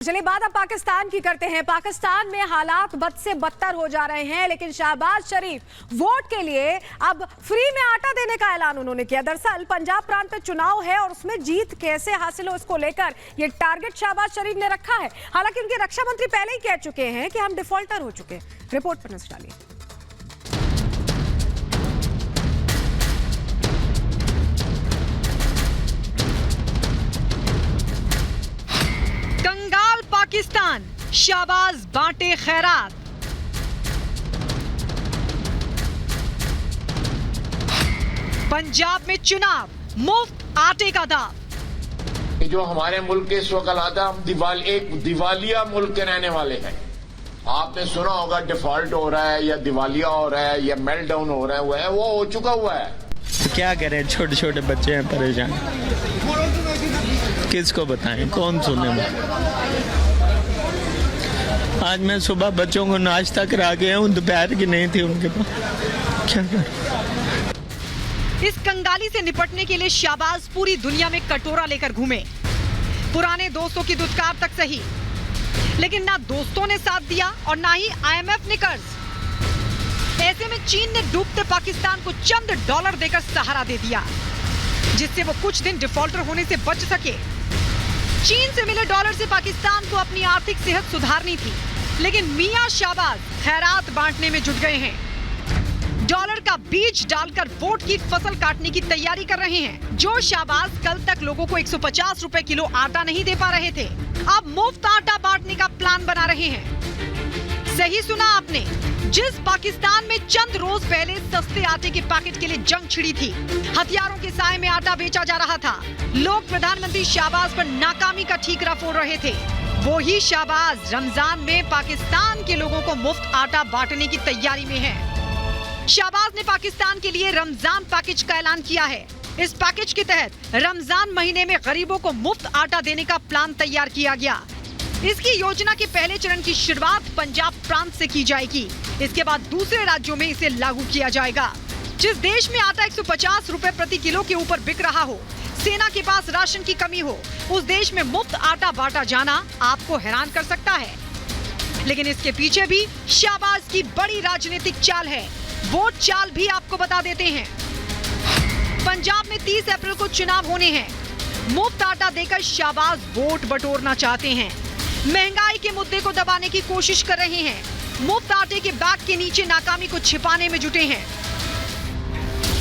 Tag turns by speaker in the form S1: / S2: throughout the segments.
S1: चलिए बात अब पाकिस्तान की करते हैं। पाकिस्तान में हालात बद से बदतर हो जा रहे हैं, लेकिन शहबाज शरीफ वोट के लिए अब फ्री में आटा देने का ऐलान उन्होंने किया। दरअसल पंजाब प्रांत में चुनाव है और उसमें जीत कैसे हासिल हो इसको लेकर ये टारगेट शहबाज शरीफ ने रखा है। हालांकि उनके रक्षा मंत्री पहले ही कह चुके हैं कि हम डिफॉल्टर हो चुके हैं। रिपोर्ट पर नजर डालिए।
S2: पाकिस्तान, शाहबाज बांटे खैरात। पंजाब में चुनाव, मुफ्त आटे का दाव।
S3: जो हमारे मुल्क के इस वक्त हालात है, हम एक दिवालिया मुल्क के रहने वाले हैं। आपने सुना होगा डिफॉल्ट हो रहा है या दिवालिया हो रहा है या मेल्ट डाउन हो रहा है, वो हो चुका हुआ है।
S4: तो क्या करें, छोटे छोटे बच्चे हैं परेशान, किसको बताएं, कौन सुने में। आज मैं सुबह बच्चों को नाश्ता करा के हूँ, दोपहर की नहीं थी उनके पास, क्या करें।
S2: इस कंगाली से निपटने के लिए शाहबाज पूरी दुनिया में कटोरा लेकर घूमे। पुराने दोस्तों की दुत्कार तक सही, लेकिन ना दोस्तों ने साथ दिया और ना ही IMF ने कर्ज। ऐसे में चीन ने डूबते पाकिस्तान को चंद डॉलर देकर सहारा दे दिया, जिससे वो कुछ दिन डिफॉल्टर होने से बच सके। चीन से मिले डॉलर से पाकिस्तान को अपनी आर्थिक सेहत सुधारनी थी, लेकिन मियां शहबाज खैरात बांटने में जुट गए हैं। डॉलर का बीज डालकर वोट की फसल काटने की तैयारी कर रहे हैं। जो शहबाज कल तक लोगों को 150 रुपए किलो आटा नहीं दे पा रहे थे, अब मुफ्त आटा बांटने का प्लान बना रहे हैं। सही सुना आपने, जिस पाकिस्तान में चंद रोज पहले सस्ते आटे के पैकेट के लिए जंग छिड़ी थी, हथियारों के साए में आटा बेचा जा रहा था, लोग प्रधानमंत्री शहबाज पर नाकामी का ठीकरा फोड़ रहे थे, वो ही शहबाज रमजान में पाकिस्तान के लोगों को मुफ्त आटा बांटने की तैयारी में है। शहबाज ने पाकिस्तान के लिए रमजान पैकेज का ऐलान किया है। इस पैकेज के तहत रमजान महीने में गरीबों को मुफ्त आटा देने का प्लान तैयार किया गया। इसकी योजना के पहले चरण की शुरुआत पंजाब प्रांत से की जाएगी। इसके बाद दूसरे राज्यों में इसे लागू किया जाएगा। जिस देश में आटा 150 रुपए प्रति किलो के ऊपर बिक रहा हो, सेना के पास राशन की कमी हो, उस देश में मुफ्त आटा बांटा जाना आपको हैरान कर सकता है। लेकिन इसके पीछे भी शहबाज की बड़ी राजनीतिक चाल है। वोट चाल भी आपको बता देते हैं। पंजाब में 30 अप्रैल को चुनाव होने हैं। मुफ्त आटा देकर शहबाज वोट बटोरना चाहते हैं। महंगाई के मुद्दे को दबाने की कोशिश कर रहे हैं। मुफ्त आटे के बैग के नीचे नाकामी को छिपाने में जुटे हैं।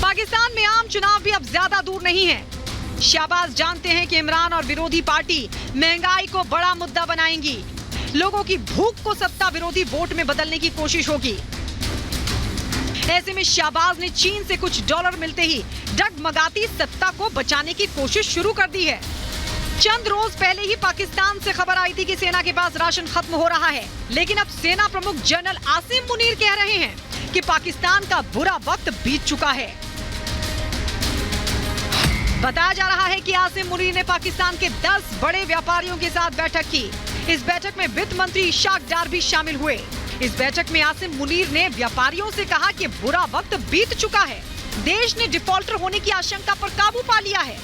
S2: पाकिस्तान में आम चुनाव भी अब ज्यादा दूर नहीं है। शहबाज जानते हैं कि इमरान और विरोधी पार्टी महंगाई को बड़ा मुद्दा बनाएंगी। लोगों की भूख को सत्ता विरोधी वोट में बदलने की कोशिश होगी। ऐसे में शहबाज ने चीन से कुछ डॉलर मिलते ही डगमगाती सत्ता को बचाने की कोशिश शुरू कर दी है। चंद रोज पहले ही पाकिस्तान से खबर आई थी कि सेना के पास राशन खत्म हो रहा है, लेकिन अब सेना प्रमुख जनरल आसिम मुनीर कह रहे हैं कि पाकिस्तान का बुरा वक्त बीत चुका है। बताया जा रहा है कि आसिम मुनीर ने पाकिस्तान के 10 बड़े व्यापारियों के साथ बैठक की। इस बैठक में वित्त मंत्री इशाक डार भी शामिल हुए। इस बैठक में आसिम मुनीर ने व्यापारियों से कहा कि बुरा वक्त बीत चुका है, देश ने डिफॉल्टर होने की आशंका पर काबू पा लिया है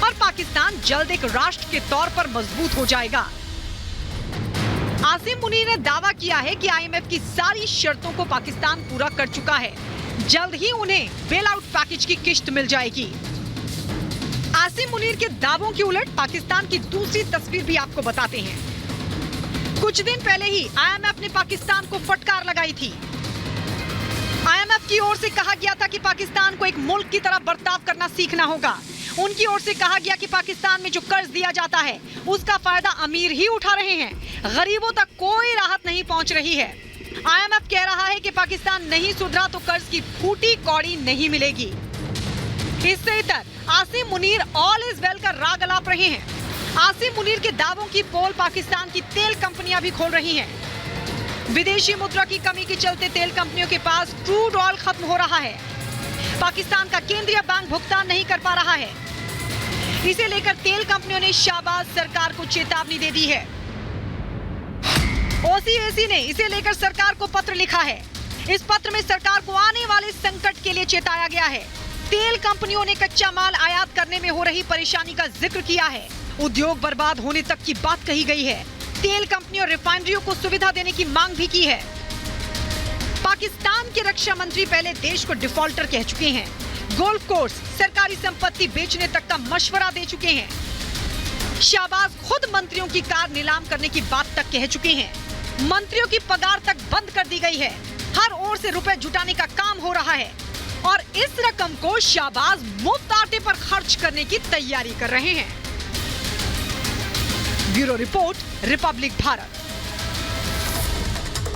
S2: और पाकिस्तान जल्द एक राष्ट्र के तौर पर मजबूत हो जाएगा। आसिम मुनीर ने दावा किया है कि IMF की सारी शर्तों को पाकिस्तान पूरा कर चुका है। जल्द ही उन्हें बेल आउट पैकेज की किश्त मिल जाएगी। आसिम मुनीर के दावों के उलट पाकिस्तान की दूसरी तस्वीर भी आपको बताते हैं। कुछ दिन पहले ही IMF ने पाकिस्तान को फटकार लगाई थी। IMF की ओर से कहा गया था कि पाकिस्तान को एक मुल्क की तरह बर्ताव करना सीखना होगा। उनकी ओर से कहा गया कि पाकिस्तान में जो कर्ज दिया जाता है, उसका फायदा अमीर ही उठा रहे हैं, गरीबों तक कोई राहत नहीं पहुंच रही है। IMF कह रहा है कि पाकिस्तान नहीं सुधरा तो कर्ज की फूटी कौड़ी नहीं मिलेगी। इससे इतर Asim Munir all is well का राग अलाप रहे हैं। आसिम मुनीर के दावों की पोल पाकिस्तान की तेल कंपनियां भी खोल रही हैं। विदेशी मुद्रा की कमी के चलते तेल कंपनियों के पास क्रूड ऑयल खत्म हो रहा है। पाकिस्तान का केंद्रीय बैंक भुगतान नहीं कर पा रहा है। इसे लेकर तेल कंपनियों ने शहबाज सरकार को चेतावनी दे दी है। OCAC ने इसे लेकर सरकार को पत्र लिखा है। इस पत्र में सरकार को आने वाले संकट के लिए चेताया गया है। तेल कंपनियों ने कच्चा माल आयात करने में हो रही परेशानी का जिक्र किया है। उद्योग बर्बाद होने तक की बात कही गई है। तेल कंपनी और रिफाइनरियों को सुविधा देने की मांग भी की है। पाकिस्तान के रक्षा मंत्री पहले देश को डिफॉल्टर कह चुके हैं। गोल्फ कोर्स, सरकारी संपत्ति बेचने तक का मशवरा दे चुके हैं। शाहबाज खुद मंत्रियों की कार नीलाम करने की बात तक कह चुके हैं। मंत्रियों की पगार तक बंद कर दी गई है। हर ओर से रुपए जुटाने का काम हो रहा है और इस रकम को शाहबाज मुफ्त आटे पर खर्च करने की तैयारी कर रहे हैं। Bureau report, Republic Bharat.